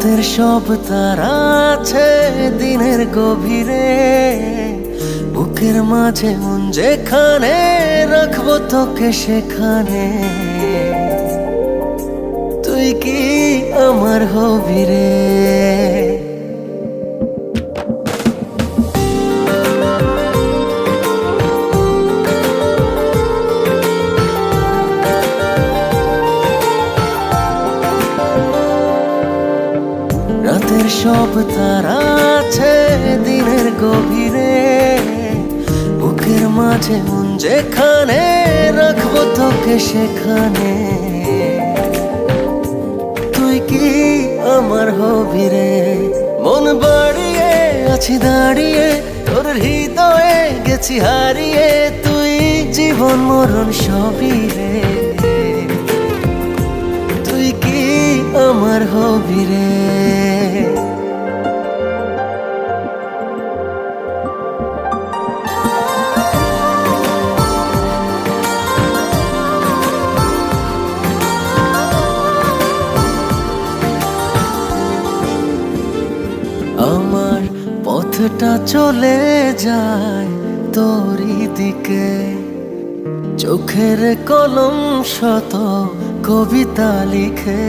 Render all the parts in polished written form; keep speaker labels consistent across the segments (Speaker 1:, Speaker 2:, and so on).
Speaker 1: রাতের সব তারা আছে দিনের গভীরে, বুকের মাঝে মন যেখানে রাখবো তোকে সেখানে। তুই কি আমার হবি রে? রাতের সব তারা আছে দিনের গভীরে, বুকের মাঝে মন যেখানে রাখবো তোকে সেখানে। তুই কি আমার হবি রে? মন বাড়িয়ে আছি দাঁড়িয়ে, তোর হৃদয়ে গেছি হারিয়ে। তুই জীবন মরণ সবই রে। তুই কি আমার হবি রে? আমার পথটা চলে যায় তোরই দিকে, চোখের কলম শত কবিতা লিখে।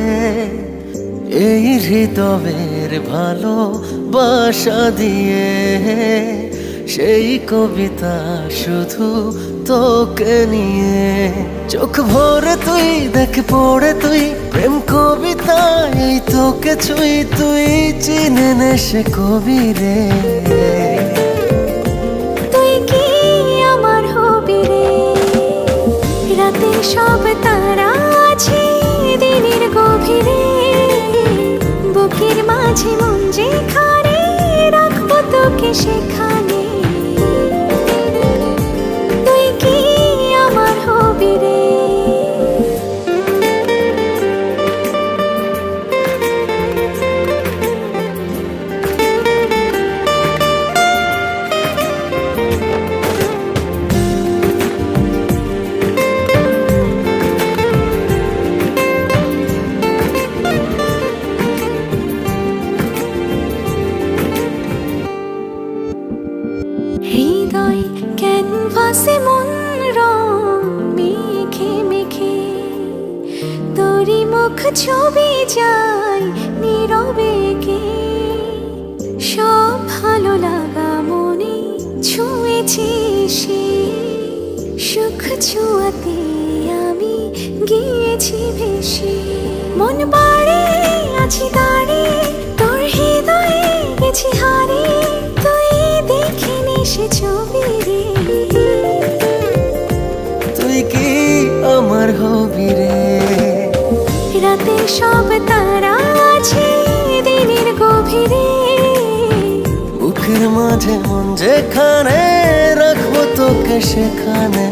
Speaker 1: এই হৃদয়ের ভালোবাসা দিয়ে সেই কবিতা শুধু তোকে নিয়ে। চোখ ভরে তুই দেখ পড়ে তুই প্রেম কবিতা, এই তোকে ছুঁই। তুই চিনে নে সে কবি রে।
Speaker 2: তুই কি আমার হবি রে? রাতের সব তারা আছে দিনের গভীরে, বুকের মাঝে মন যেখানে রাখবো তোকে সেখানে। তুই কি আমার হবি রে? হৃদয় ক্যানভাসে মন রং মেখে মেখে, তোরই মুখ ছবি যায় নীরবে কে। সব ভালো লাগা মনে ছুঁয়েছি সে, সুখ ছোঁয়াতে আমি গিয়েছি ভেসে। মন বাড়ে আছি দাঁড়িয়ে, তোর হৃদয়ে গেছি হারিয়ে। তুই দেখে নে সে ছবি রে।
Speaker 1: তুই কি আমার হবি রে?
Speaker 2: রাতের সব তারা আছে দিনের গভীরে,
Speaker 1: বুকের মাঝে মন যেখানে রাখবো তোকে সেখানে।